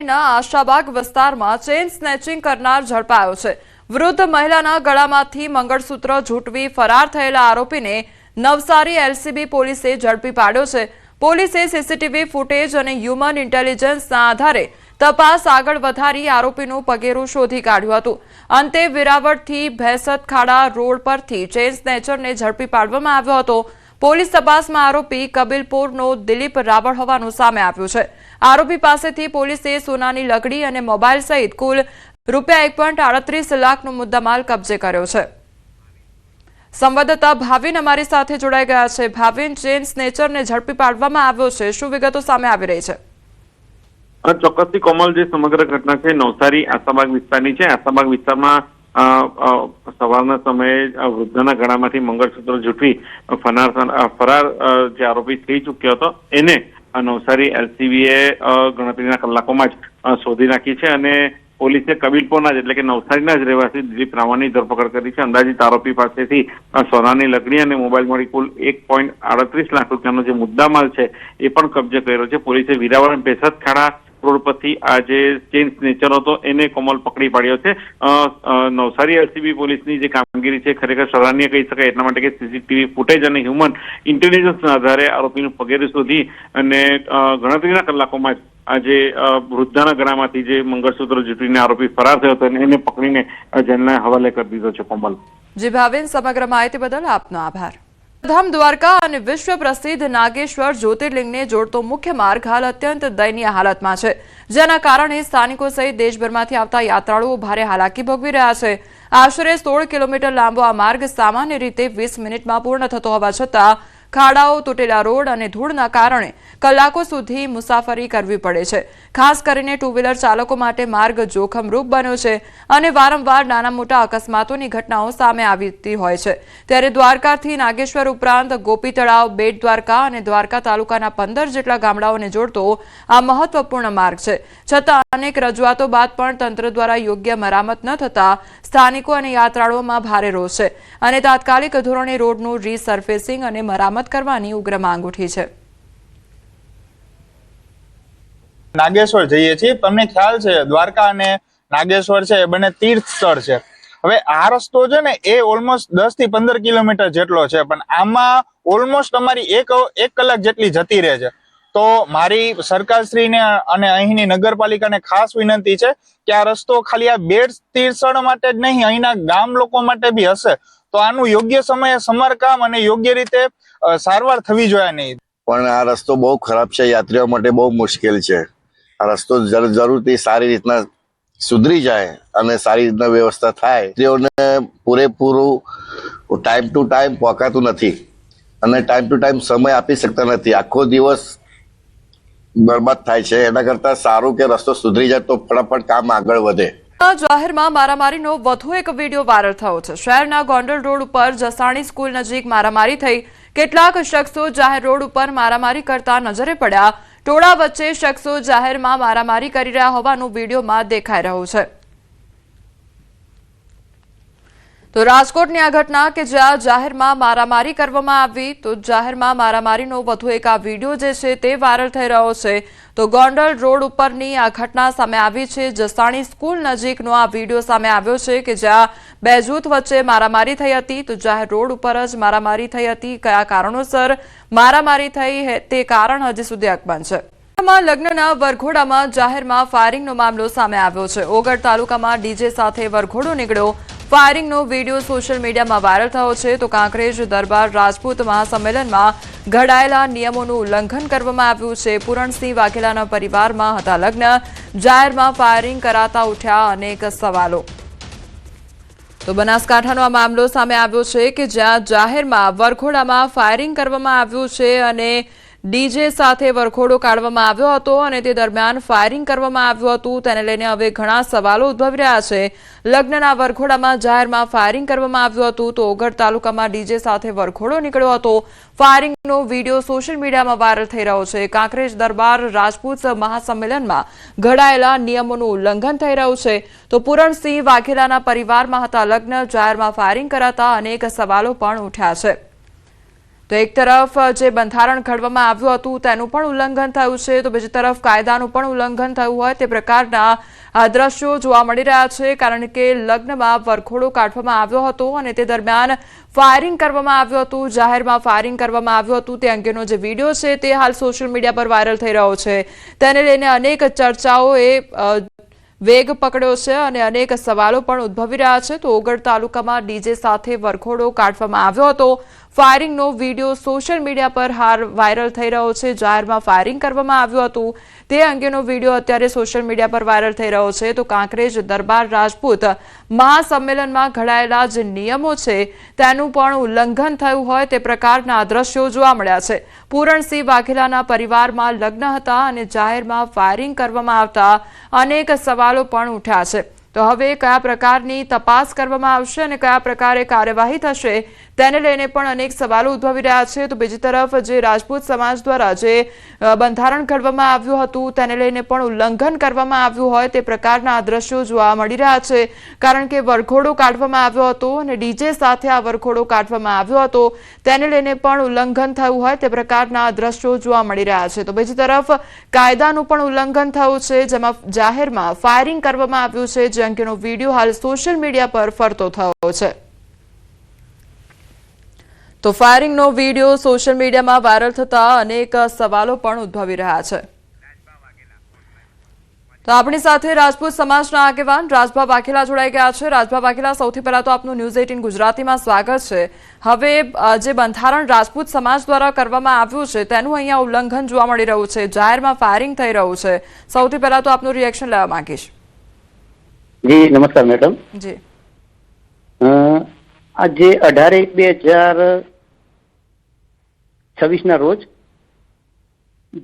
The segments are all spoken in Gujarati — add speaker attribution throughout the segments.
Speaker 1: પાર્ટીના આશાબાગ વિસ્તારમાં ચેઇન સ્નેચિંગ કરનાર ઝડપાયો છે। વૃદ્ધ મહિલાના ગળામાંથી મંગળસૂત્ર ઝૂંટવી ફરાર થયેલા આરોપીને નવસારી એલસીબી પોલીસે ઝડપી પાડ્યો છે। પોલીસે સીસીટીવી ફૂટેજ અને હ્યુમન ઇન્ટેલિજન્સના આધારે તપાસ આગળ વધારી આરોપીનું પગેરું શોધી કાઢ્યું હતું। અંતે વેરાવળથી ભેંસત ખાડા રોડ પરથી ચેઇન સ્નેચરને ઝડપી પાડવામાં આવ્યો હતો। પોલીસ તપાસમાં આરોપી કબીલપુરનો દિલીપ રાવળ હોવાનું સામે આવ્યું છે। આરોપી પાસેથી પોલીસે સોનાની લકડી અને મોબાઈલ સહિત કુલ ₹1.38 લાખનો મુદ્દામાલ કબજે કર્યો છે। સંવાદદાતા ભાવિન અમારી સાથે જોડાઈ ગયા છે। ભાવિન, ચેઇન સ્નેચરને ઝડપી પાડવામાં આવ્યો છે, શું વિગતો સામે આવી રહી છે?
Speaker 2: ચોક્કસથી કોમલ, જે સમગ્ર ઘટના છે નવસારી આશાબાગ વિસ્તારની છે। આશાબાગ વિસ્તારમાં સવારના સમયે વૃદ્ધના ગળામાંથી મંગળસૂત્ર ઝૂંટવી ફરાર જે આરોપી થઈ ચૂક્યો હતો એને નવસારી એલસીબીએ ગણતરીના કલાકોમાં જ શોધી નાખી છે અને પોલીસે કબીલપુરના જ એટલે કે નવસારીના જ રહેવાસી દિલીપ રાવળની ધરપકડ કરી છે। અંદાજિત આરોપી પાસેથી સોનાની લકડી અને મોબાઈલ મળી કુલ ₹1.38 લાખ રૂપિયાનો જે મુદ્દામાલ છે એ પણ કબજે કર્યો છે। પોલીસે વેરાવળ ભેંસત ખાડા રોડ પરથી આ જે ચેઇન સ્નેચર હતો એને કોમલ પકડી પાડ્યો છે। નવસારી એલસીબી પોલીસની જે કામગીરી છે ખરેખર સરાહનીય કહી શકાય, એટલા માટે કે સીસીટીવી ફૂટેજ અને હ્યુમન ઇન્ટેલિજન્સના આધારે આરોપીનું પગેરું શોધી અને ગણતરીના કલાકોમાં જ આજે વૃદ્ધાના ગળામાંથી જે મંગળસૂત્ર ઝૂંટવીને આરોપી ફરાર થયો હતો એને પકડીને જેલના હવાલે કરી દીધો છે। કોમલ
Speaker 1: જી ભાવિન, સમગ્ર માહિતી બદલ આપનો આભાર। ધામ દ્વારકા અને વિશ્વ પ્રસિદ્ધ નાગેશ્વર જ્યોતિર્લિંગને જોડતો મુખ્ય માર્ગ હાલ અત્યંત દયનીય હાલતમાં છે, જેના કારણે સ્થાનિકો સહિત દેશભરમાંથી આવતા યાત્રાળુઓ ભારે હાલાકી ભોગવી રહ્યા છે। આશરે 16 કિલોમીટર લાંબો આ માર્ગ સામાન્ય રીતે 20 મિનિટમાં પૂર્ણ થતો હોવા છતાં ખાડાઓ, તૂટેલા રોડ અને ધૂળના કારણે કલાકો સુધી મુસાફરી કરવી પડે છે। ખાસ કરીને ટુ વ્હીલર ચાલકો માટે માર્ગ જોખમરૂપ બન્યો છે અને વારંવાર નાના મોટા અકસ્માતોની ઘટનાઓ સામે આવતી હોય છે। ત્યારે દ્વારકાથી નાગેશ્વર ઉપરાંત ગોપી તળાવ, બેટ દ્વારકા અને દ્વારકા તાલુકાના 15 જેટલા ગામડાઓને જોડતો આ મહત્વપૂર્ણ માર્ગ છે, છતાં અનેક રજૂઆતો બાદ પણ તંત્ર દ્વારા યોગ્ય મરામત ન થતા સ્થાનિકો અને યાત્રાળુઓમાં ભારે રોષ છે અને તાત્કાલિક ધોરણે રોડનું રીસર્ફેસિંગ અને મરામત કરવાની ઉગ્ર માંગ ઉઠી છે।
Speaker 3: નાગેશ્વર જઈએ છીએ, તમને ખ્યાલ છે દ્વારકા અને નાગેશ્વર છે એ બંને તીર્થ સ્થળ છે। હવે આ રસ્તો છે ને એ ઓલમોસ્ટ 10 થી 15 કિલોમીટર જેટલો છે, પણ આમાં ઓલમોસ્ટ અમારી એક કલાક જેટલી જતી રહે છે। તો મારી સરકારશ્રીને અને અહીંની નગરપાલિકાને ખાસ વિનંતી છે કે આ રસ્તો ખાલી આ બેટ તીર્થ સ્થળ માટે જ નહીં, અહીંના ગામ લોકો માટે બી હશે તો આનું યોગ્ય સમયે સમારકામ અને યોગ્ય રીતે સારવાર થવી જોઈએ નહીં।
Speaker 4: પણ આ રસ્તો બહુ ખરાબ છે, યાત્રીઓ માટે બહુ મુશ્કેલ છે। આ રસ્તો જરૂરથી સારી રીતના સુધરી જાય અને સારી રીતના વ્યવસ્થા થાય। તેઓને પૂરેપૂરું ટાઈમ ટુ ટાઈમ પહોંચાતું નથી અને ટાઈમ ટુ ટાઈમ સમય આપી શકતા નથી, આખો દિવસ બરબાદ થાય છે। એના કરતા સારું કે રસ્તો સુધરી જાય તો ફટાફટ કામ આગળ વધે।
Speaker 1: જાહેરમાં મારામારીનો વધુ એક વિડીયો વાયરલ થયો છે। શહેરના ગોંડલ રોડ ઉપર જસાણી સ્કૂલ નજીક મારામારી થઈ। કેટલાક શખ્સો જાહેર રોડ ઉપર મારામારી કરતા નજરે પડ્યા। ટોળા વચ્ચે શખ્સો જાહેરમાં મારામારી કરી રહ્યા હોવાનું વિડીયોમાં દેખાઈ રહ્યું છે। તો રાજકોટની આ ઘટના કે જ્યાં જાહેરમાં મારામારી કરવામાં આવી, તો જાહેરમાં મારામારીનો વધુ એક આ વિડીયો જે છે તે વાયરલ થઈ રહ્યો છે। તો ગોંડલ રોડ ઉપરની આ ઘટના સામે આવી છે। જસાણી સ્કૂલ નજીકનો આ વિડીયો સામે આવ્યો છે કે જ્યાં બે જૂથ વચ્ચે મારામારી થઈ હતી। તો જાહેર રોડ ઉપર જ મારામારી થઈ હતી। કયા કારણોસર મારામારી થઈ તે કારણ હજી સુધી અકબંધ છે। લગ્નના વરઘોડામાં જાહેરમાં ફાયરિંગનો મામલો સામે આવ્યો છે। ઓગળ તાલુકામાં ડીજે સાથે વરઘોડો નીકળ્યો। ફાયરિંગનો વિડીયો સોશિયલ મીડિયામાં વાયરલ થયો છે। તો કાંકરેજ દરબાર રાજપૂત મહાસંમેલનમાં ઘડાયેલા નિયમોનું ઉલ્લંઘન કરવામાં આવ્યું છે। પૂરણસિંહ વાઘેલાના પરિવારમાં હતા લગ્ન, જાહેરમાં ફાયરિંગ કરાતા ઉઠ્યા અનેક સવાલો। તો બનાસકાંઠાનો આ મામલો સામે આવ્યો છે કે જ્યાં જાહેરમાં વરઘોડામાં ફાયરિંગ કરવામાં આવ્યું છે અને ડીજે સાથે વરઘોડો કાઢવામાં આવ્યો હતો અને તે દરમિયાન ફાયરિંગ કરવામાં આવ્યું હતું। તેને લઈને હવે ઘણા સવાલો ઉદ્ભવી રહ્યા છે। લગ્નના વરઘોડામાં જાહેરમાં ફાયરિંગ કરવામાં આવ્યું હતું। તો ઓગળ તાલુકામાં ડીજે સાથે વરઘોડો નીકળ્યો હતો। ફાયરિંગનો વિડીયો સોશિયલ મીડિયામાં વાયરલ થઈ રહ્યો છે। કાંકરેજ દરબાર રાજપૂત મહાસંમેલનમાં ઘડાયેલા નિયમોનું ઉલ્લંઘન થઈ રહ્યું છે। તો પૂરણસિંહ વાઘેલાના પરિવારમાં હતા લગ્ન, જાહેરમાં ફાયરિંગ કરાતા અનેક સવાલો પણ ઉઠ્યા છે। તો એક તરફ જે બંધારણ ઘડવામાં આવ્યું હતું તેનું પણ ઉલ્લંઘન થયું છે, તો બીજી તરફ કાયદાનું પણ ઉલ્લંઘન થયું હોય તે પ્રકારના દ્રશ્યો જોવા મળી રહ્યા છે, કારણ કે લગ્નમાં વરઘોડો કાઢવામાં આવ્યો હતો અને તે દરમિયાન ફાયરિંગ કરવામાં આવ્યું હતું, જાહેરમાં ફાયરિંગ કરવામાં આવ્યું હતું. તે અંગેનો જે વિડીયો છે તે હાલ સોશિયલ મીડિયા પર વાયરલ થઈ રહ્યો છે. તેને લઈને અનેક ચર્ચાઓએ વેગ પકડ્યો છે અને અનેક સવાલો પણ ઉદ્ભવી રહ્યા છે. તો ઓગળ તાલુકામાં ડીજે સાથે વરઘોડો કાઢવામાં આવ્યો હતો. ફાયરિંગનો વિડીયો સોશિયલ મીડિયા પર હાલ વાયરલ થઈ રહ્યો છે. જાહેરમાં ફાયરિંગ કરવામાં આવ્યું હતું તે અંગેનો વિડીયો અત્યારે સોશિયલ મીડિયા પર વાયરલ થઈ રહ્યો છે. તો કાંકરેજ દરબાર રાજપૂત મહાસંમેલનમાં ઘડાયેલા જે નિયમો છે તેનું પણ ઉલ્લંઘન થયું હોય તે પ્રકારના દ્રશ્યો જોવા મળ્યા છે. પૂરણસિંહ વાઘેલાના પરિવારમાં લગ્ન હતા અને જાહેરમાં ફાયરિંગ કરવામાં આવતા અનેક સવાલો પણ ઉઠ્યા છે. તો હવે કયા પ્રકારની તપાસ કરવામાં આવશે અને કયા પ્રકારે કાર્યવાહી થશે તેને લઈને પણ અનેક સવાલો ઉદ્ભવી રહ્યા છે. તો બીજી તરફ જે રાજપૂત સમાજ દ્વારા જે બંધારણ ઘડવામાં આવ્યું હતું તેને લઈને પણ ઉલ્લંઘન કરવામાં આવ્યું હોય તે પ્રકારના દ્રશ્યો જોવા મળી રહ્યા છે, કારણ કે વરઘોડો કાઢવામાં આવ્યો હતો અને ડીજે સાથે આ વરઘોડો કાઢવામાં આવ્યો હતો તેને લઈને પણ ઉલ્લંઘન થયું હોય તે પ્રકારના દ્રશ્યો જોવા મળી રહ્યા છે. તો બીજી તરફ કાયદાનું પણ ઉલ્લંઘન થયું છે, જેમાં જાહેરમાં ફાયરિંગ કરવામાં આવ્યું છે, જે અંગેનો વિડીયો હાલ સોશિયલ મીડિયા પર ફરતો થયો છે. તો ફાયરિંગનો વિડીયો સોશિયલ મીડિયામાં વાયરલ થતા અનેક સવાલો પણ ઉદ્ભવી રહ્યા છે. તો આપણી સાથે રાજપૂત સમાજના આગેવાન રાજભા વાઘેલા જોડાઈ ગયા છે. રાજભા વાઘેલા, સૌથી પહેલા તો આપનું ન્યૂઝ 18 ગુજરાતીમાં સ્વાગત છે. હવે જે બંધારણ રાજપૂત સમાજ દ્વારા કરવામાં આવ્યું છે તેનું અહીંયા ઉલ્લંઘન જોવા મળી રહ્યું છે, જાહેરમાં ફાયરિંગ થઈ રહ્યું છે. સૌથી પહેલા તો આપનું રિએક્શન લેવા માંગીશ.
Speaker 5: જી નમસ્કાર મેડમ.
Speaker 1: જી,
Speaker 5: આજે 18/1/2026 ના રોજ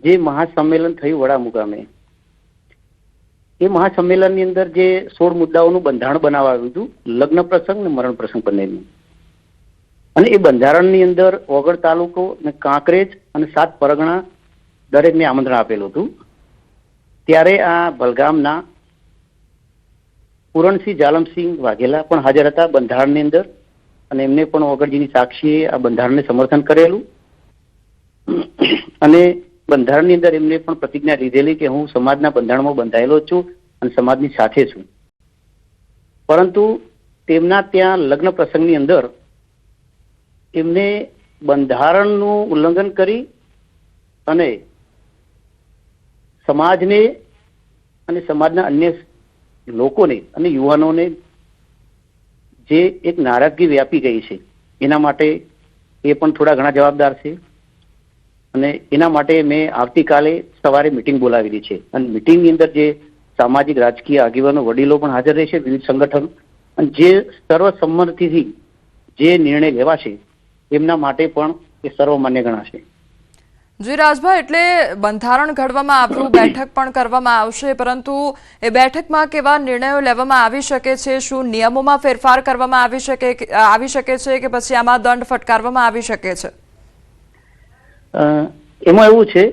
Speaker 5: જે મહાસંમેલન થયું વડા મુકામે, એ મહાસંમેલનની અંદર જે 16 મુદ્દાઓનું બંધારણ બનાવાયું હતું, લગ્ન પ્રસંગ અને મરણ પ્રસંગ બંનેનું, અને એ બંધારણની અંદર ઓગળ તાલુકો અને કાંકરેજ અને 7 પરગણા દરેકને આમંત્રણ આપેલું હતું. ત્યારે આ ભલગામના પૂરણસિંહ જાલમસિંહ વાઘેલા પણ હાજર હતા બંધારણની અંદર, અને એમને પણ ઓગળજીની સાક્ષીએ આ બંધારણને સમર્થન કરેલું અને બંધારણની અંદર એમને પણ પ્રતિજ્ઞા લીધેલી કે હું સમાજના બંધારણમાં બંધાયેલો છું અને સમાજની સાથે છું. પરંતુ તેમના ત્યાં લગ્ન પ્રસંગની અંદર એમને બંધારણનું ઉલ્લંઘન કરી અને સમાજને અને સમાજના અન્ય લોકોને અને યુવાનોને જે એક નારાજગી વ્યાપી ગઈ છે, એના માટે એ પણ થોડા ઘણા જવાબદાર છે. અને એના માટે મેં આવતીકાલે સવારે મિટિંગ બોલાવેલી છે, અને મિટિંગની અંદર જે સામાજિક રાજકીય આગેવાનો વડીલો પણ હાજર રહેશે, વિવિધ સંગઠન, અને જે સર્વસંમતિથી જે નિર્ણય લેવાશે એમના માટે પણ એ સર્વમાન્ય ગણાશે.
Speaker 1: જી રાજભાઈ, એટલે બંધારણ ઘડવામાં આવ્યું, બેઠક પણ કરવામાં આવશે, પરંતુ એ બેઠકમાં કેવા નિર્ણયો લેવામાં આવી શકે છે? શું નિયમોમાં ફેરફાર કરવામાં આવી શકે છે કે પછી આમાં દંડ ફટકારવામાં આવી શકે છે?
Speaker 5: એમાં એવું છે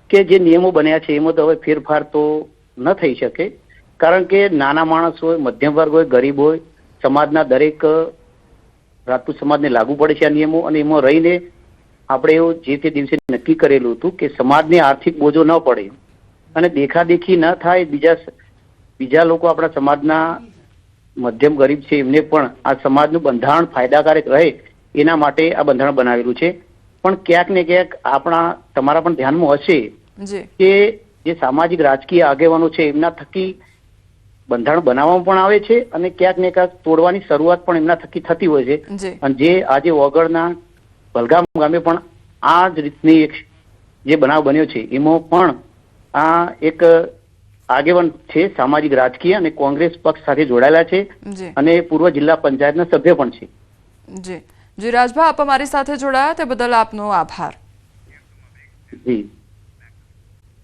Speaker 5: કે જે નિયમો બન્યા છે એમાં તો હવે ફેરફાર તો ન થઈ શકે, કારણ કે નાના માણસ હોય, મધ્યમ વર્ગ હોય, ગરીબ હોય, સમાજના દરેક રાજપૂત સમાજને લાગુ પડે છે આ નિયમો. અને એમાં રહીને આપણે એવું જે તે દિવસે નક્કી કરેલું હતું કે સમાજને આર્થિક બોજો ન પડે અને દેખાદેખી ન થાય, બીજા લોકો આપણા સમાજના મધ્યમ ગરીબ છે એમને પણ આ સમાજનું બંધારણ ફાયદાકારક રહે એના માટે આ બંધારણ બનાવેલું છે. પણ ક્યાંક ને ક્યાંક તમારા પણ ધ્યાનમાં હશે કે જે સામાજિક રાજકીય આગેવાનો છે એમના થકી બંધારણ બનાવવામાં પણ આવે છે અને ક્યાંક ને ક્યાંક તોડવાની શરૂઆત પણ એમના થકી થતી હોય છે. અને જે આજે ઓગળના ભલગામ ગામે પણ આ જ રીતની એક જે બનાવ બન્યો છે એમાં પણ આ એક આગેવાન છે સામાજિક રાજકીય અને કોંગ્રેસ પક્ષ સાથે જોડાયેલા છે અને પૂર્વ જિલ્લા પંચાયતના સભ્ય પણ છે.
Speaker 1: જી જી રાજભા, આપ અમારી સાથે જોડાયા તે બદલ આપનો આભાર.
Speaker 5: જી.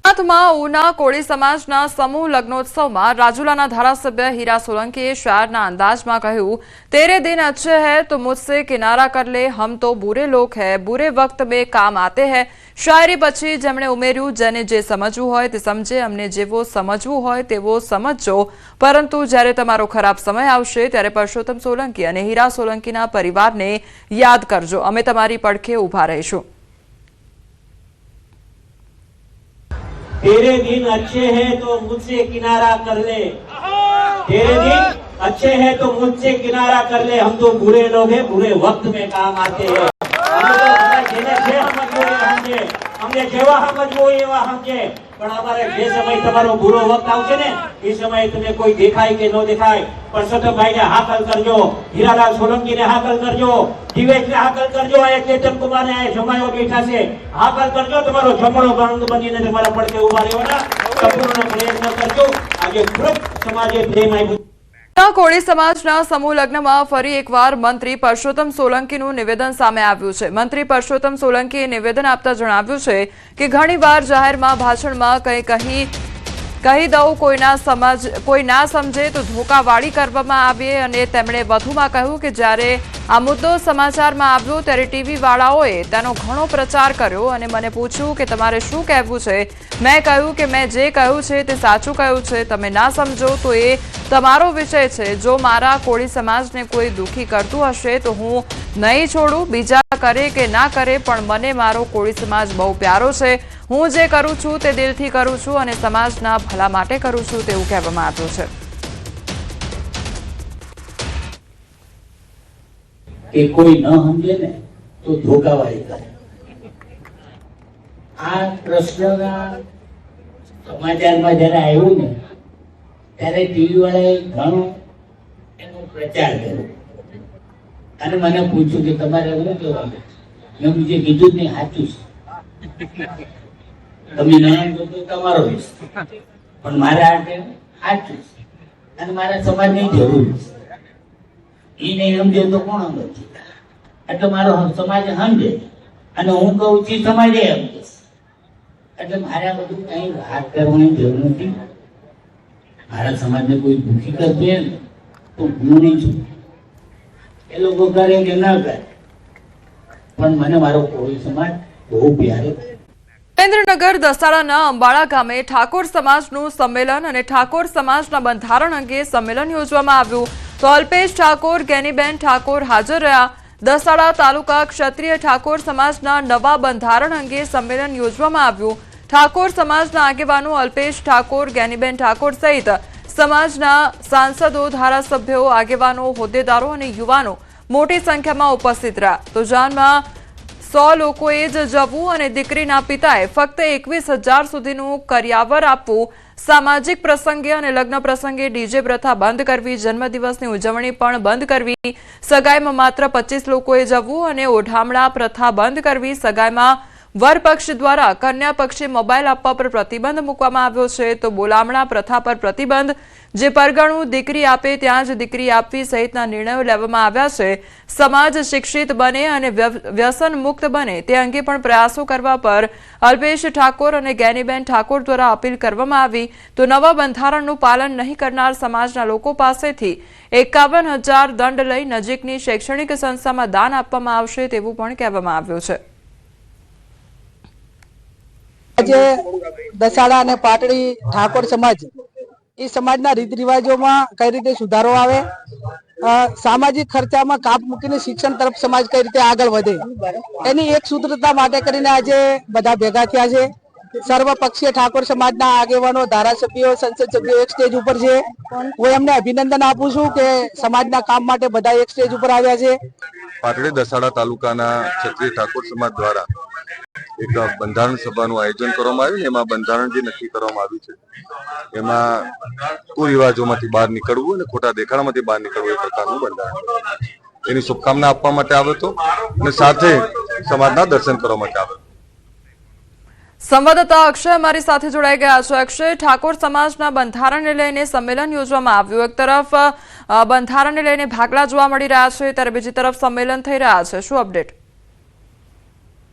Speaker 1: ગુજરાતમાં ઉના કોળી સમાજના સમૂહ લગ્નોત્સવમાં રાજુલાના ધારાસભ્ય હીરા સોલંકીએ શાયરના અંદાજમાં કહ્યું, તેરે દિન अच्छे हैं तो मुझसे किनारा कर ले, हम तो बुरे लोग हैं, बुरे वक्त में काम आते हैं। શાયરી પછી જેમણે ઉમેર્યું, જેને જે સમજવું હોય તે સમજે, અમને જેવો સમજવું હોય તેવો સમજજો, પરંતુ જ્યારે તમારો ખરાબ સમય આવશે ત્યારે પરસોત્તમ સોલંકી અને હીરા સોલંકીના પરિવારને યાદ કરજો, અમે તમારી પડખે ઊભા રહીશું।
Speaker 6: तेरे दिन अच्छे हैं तो मुझसे किनारा कर ले, तेरे दिन अच्छे हैं तो मुझसे किनारा कर ले, हम तो बुरे लोग हैं, बुरे वक्त में काम आते हैं। અમને જેવા સમજવું એવા સમજે, પણ અમારે જે સમય તમારો બુરો વખત આવશે ને એ સમયે તમે કોઈ દેખાય કે ન દેખાય, પરસોત્તમભાઈ ને હાકલ કરજો, હીરાલાલ સોલંકી ને હાકલ કરજો, દિવેશ ને હાકલ કરજો, આ ચેતન કુમાર ને જમાયો બેઠા છે, હાકલ કરજો, તમારો જમણો બંધ બનીને તમારા પડકે ઉભા રહેવાના સંપૂર્ણ પ્રયત્ન કરજો। આજે ગ્રુપ સમાજે પ્રેમ આપ્યું।
Speaker 1: કોળી સમાજના સમૂહ લગ્નમાં ફરી એકવાર મંત્રી પરસોત્તમ સોલંકીનું નિવેદન સામે આવ્યું છે। મંત્રી પરસોત્તમ સોલંકીએ નિવેદન આપતા જણાવ્યું છે કે ઘણીવાર જાહેરમાં ભાષણમાં કહી દઉં, કોઈ ના સમજે તો ધોકાવાળી કરવામાં આવે, અને તેમણે વધુમાં કહ્યું કે જ્યારે આ મુદ્દો સમાચારમાં આવ્યો ત્યારે ટીવી વાળાઓએ તેનો ઘણો પ્રચાર કર્યો અને મને પૂછ્યું કે તમારે શું કહેવું છે। મેં કહ્યું કે મેં જે કહ્યું છે તે સાચું કહ્યું છે, તમે ના સમજો તો એ તમારો વિષય છે। જો મારા કોળી સમાજને કોઈ દુઃખી કરતું હશે તો હું નહીં છોડું, બીજા કરે કે ના કરે, પણ મને મારો કોળી સમાજ બહુ પ્યારો છે। હું જે કરું છું તે દિલથી કરું છું અને સમાજના ભલા માટે કરું છું, તેવું કહેવામાં આવ્યું છે।
Speaker 6: કે કોઈ ન સમજે ને તો ધોકાવાળી કરે। આ પ્રશ્નના સમાચારમાં જયારે આવ્યું ને ત્યારે ટીવી વાળાએ ઘણો એનો પ્રચાર કર્યો અને મને પૂછ્યું કે તમારે શું કહેવાનું? મેં બીજે કીધું જ નહીં, સાચું છે, તમે ના સમજો તો તમારો વિષય, પણ મારા માટે સાચું છે અને મારા સમાજની જરૂર છે। એ નહીં સમજે તો કોણ સમજે? એટલે મારો સમાજ સમજે અને હું કહું છું સમાજે સમજે, એટલે મારે આ બધું કઈ વાત કરવાની જરૂર નથી। મારા સમાજને કોઈ દુઃખી કરશે ને તો હું નહીં છું, એ લોકો કરે કે ના કરે, પણ મને મારો કોળી સમાજ બહુ પ્યારો છે।
Speaker 1: સુરેન્દ્રનગર દસાડાના અંબાળા ગામે ઠાકોર સમાજનું સંમેલન અને ઠાકોર સમાજના બંધારણ અંગે સંમેલન યોજવામાં આવ્યું, તો અલ્પેશ ઠાકોર, ગેનીબેન ઠાકોર હાજર રહ્યા। દસાડા તાલુકા ક્ષત્રિય ઠાકોર સમાજના નવા બંધારણ અંગે સંમેલન યોજવામાં આવ્યું। ઠાકોર સમાજના આગેવાનો અલ્પેશ ઠાકોર, ગેનીબેન ઠાકોર સહિત સમાજના સાંસદો, ધારાસભ્યો, આગેવાનો, હોદ્દેદારો અને યુવાનો મોટી સંખ્યામાં ઉપસ્થિત રહ્યા। તો જાનમાં 100 લોકોએ જ જવું અને દીકરીના પિતાએ ફક્ત 21,000 સુધીનું કરિયાવર આપવું, સામાજિક પ્રસંગે અને લગ્ન પ્રસંગે ડીજે પ્રથા બંધ કરવી, જન્મદિવસની ઉજવણી પણ બંધ કરવી, સગાઈમાં માત્ર 25 લોકોએ જવું અને ઓઢામણા પ્રથા બંધ કરવી, સગાઈમાં વર પક્ષ દ્વારા કન્યા પક્ષે મોબાઈલ આપવા પર પ્રતિબંધ મૂકવામાં આવ્યો છે, તો બોલામણા પ્રથા પર પ્રતિબંધ, જે પરગણું દીકરી આપે ત્યાં જ દીકરી આપવી સહિતના નિર્ણયો લેવામાં આવ્યા છે। સમાજ શિક્ષિત બને અને વ્યસન મુક્ત બને તે અંગે પણ પ્રયાસો કરવા પર અલ્પેશ ઠાકોર અને ગેનીબેન ઠાકોર દ્વારા અપીલ કરવામાં આવી। તો નવા બંધારણનું પાલન નહીં કરનાર સમાજના લોકો પાસેથી 51,000 દંડ લઈ નજીકની શૈક્ષણિક સંસ્થામાં દાન આપવામાં આવશે, તેવું પણ કહેવામાં આવ્યું છે।
Speaker 7: આજે દસાડા અને પાટડી ઠાકોર સમાજ એ સમાજના રીત રિવાજોમાં કઈ રીતે સુધારો આવે, સામાજિક ખર્ચામાં કાપ મૂકીને શિક્ષણ તરફ સમાજ કઈ રીતે આગળ વધે, એની એક સૂત્રતા માટે કરીને આજે બધા ભેગા થયા છે। સર્વપક્ષીય ઠાકોર સમાજના આગેવાનો, ધારાસભ્યો, સંસદ સભ્યો એક સ્ટેજ ઉપર છે। હું એમને અભિનંદન આપું છું કે સમાજના કામ માટે બધા એક સ્ટેજ ઉપર આવ્યા છે।
Speaker 8: પાટડી દસાડા તાલુકાના ક્ષત્રિય ઠાકોર સમાજ દ્વારા એક બંધારણ સભાનું આયોજન કરવામાં આવ્યું, એમાં બંધારણ જે નક્કી કરવામાં આવ્યું છે એમાં કુરિવાજોમાંથી બહાર નીકળવું અને ખોટા દેખાડામાંથી બહાર નીકળવું એ પ્રકારનું બંધારણ, એની શુભકામના આપવા માટે આવ્યો હતો અને સાથે સમાજના દર્શન કરવા માટે આવ્યો।
Speaker 1: સંવાદદાતા અક્ષય અમારી સાથે જોડાઈ ગયા છે। અક્ષય, ઠાકોર સમાજના બંધારણને લઈને સંમેલન યોજવામાં આવ્યું, એક તરફ બંધારણને લઈને ભાગલા જોવા મળી રહ્યા છે ત્યારે બીજી તરફ સંમેલન થઈ રહ્યા છે, શું અપડેટ?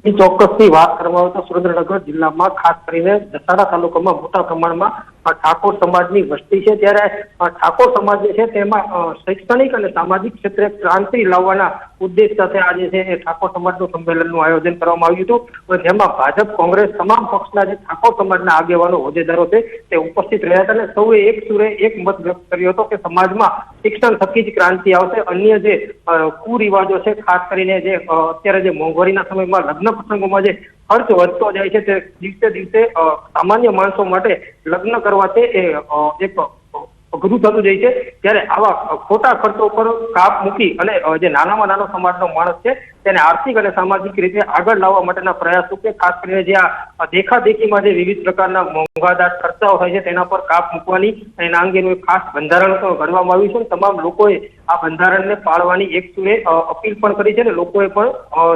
Speaker 9: એ ચોક્કસથી વાત કરવામાં આવે તો સુરેન્દ્રનગર જિલ્લામાં ખાસ કરીને દસાડા તાલુકામાં મોટા પ્રમાણમાં ઠાકોર સમાજની વસ્તી છે, ત્યારે ઠાકોર સમાજ જે છે તેમાં શૈક્ષણિક અને સામાજિક ક્ષેત્રે ક્રાંતિ લાવવાના ઉદ્દેશ સાથે આજે છે એ ઠાકોર સમાજનું સંમેલનનું આયોજન કરવામાં આવ્યું હતું, જેમાં ભાજપ, કોંગ્રેસ તમામ પક્ષના જે ઠાકોર સમાજના આગેવાનો, હોદ્દેદારો છે તે ઉપસ્થિત રહ્યા હતા અને સૌએ એક સુરે એક મત વ્યક્ત કર્યો હતો કે સમાજમાં શિક્ષણ થકી જ ક્રાંતિ આવશે. અન્ય જે કુરિવાજો છે, ખાસ કરીને જે અત્યારે જે મોંઘવારીના સમયમાં લગ્ન પ્રસંગોમાં જે ખર્ચ વધતો જાય છે તે દિવસે દિવસે સામાન્ય માણસો માટે લગ્ન કરવા તે એક અઘરું થતું જાય છે, ત્યારે આવા ખોટા ખર્ચો પર કાપ મૂકી અને જે નાનામાં નાનો સમાજનો માણસ છે તેને આર્થિક અને સામાજિક રીતે આગળ લાવવા માટેના પ્રયાસો કે ખાસ કરીને જે આ દેખાદેખીમાં જે વિવિધ પ્રકારના મોંઘાદાર ખર્ચાઓ થાય છે તેના પર કાપ મૂકવાની એના અંગેનું એક ખાસ બંધારણ ઘડવામાં આવ્યું છે. તમામ લોકોએ આ બંધારણને પાળવાની એક સુરે અપીલ પણ કરી છે અને લોકોએ પણ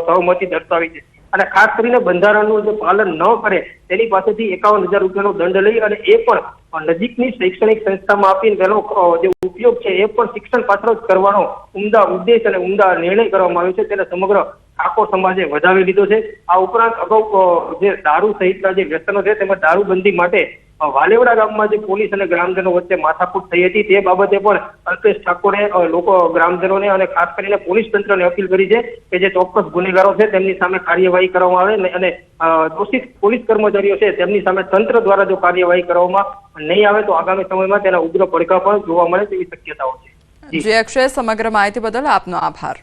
Speaker 9: સહમતિ દર્શાવી છે અને ખાસ કરીને બંધારણનું જે પાલન ન કરે તેની પાસેથી 51,000 રૂપિયાનો દંડ લઈ અને એ પણ નજીકની શૈક્ષણિક સંસ્થામાં આપીને તેનો જે ઉપયોગ છે એ પણ શિક્ષણ પાત્ર જ કરવાનો ઉમદા ઉદ્દેશ અને ઉમદા નિર્ણય કરવામાં આવ્યો છે, તેને સમગ્ર ઠાકોર સમાજે વધાવી લીધો છે. આ ઉપરાંત અગાઉ જે દારૂ સહિતના જે વ્યસનો છે તેમાં દારૂબંધી માટે વાલેવડા ગામમાં જે પોલીસ અને ગ્રામજનો વચ્ચે માથાકૂટ થઈ હતી તે બાબતે પણ અલ્પેશ ઠાકોરે લોકો ગ્રામજનોને અને ખાસ કરીને પોલીસ તંત્રને અપીલ કરી છે કે જે ચોક્કસ ગુનેગારો છે તેમની સામે કાર્યવાહી કરવામાં આવે અને દોષિત પોલીસ કર્મચારીઓ છે તેમની સામે તંત્ર દ્વારા જો કાર્યવાહી કરવામાં નહીં આવે તો આગામી સમયમાં તેના ઉગ્ર પડઘા પણ જોવા મળે તેવી શક્યતાઓ છે.
Speaker 1: જી અક્ષય, સમગ્ર માહિતી બદલ આપનો આભાર.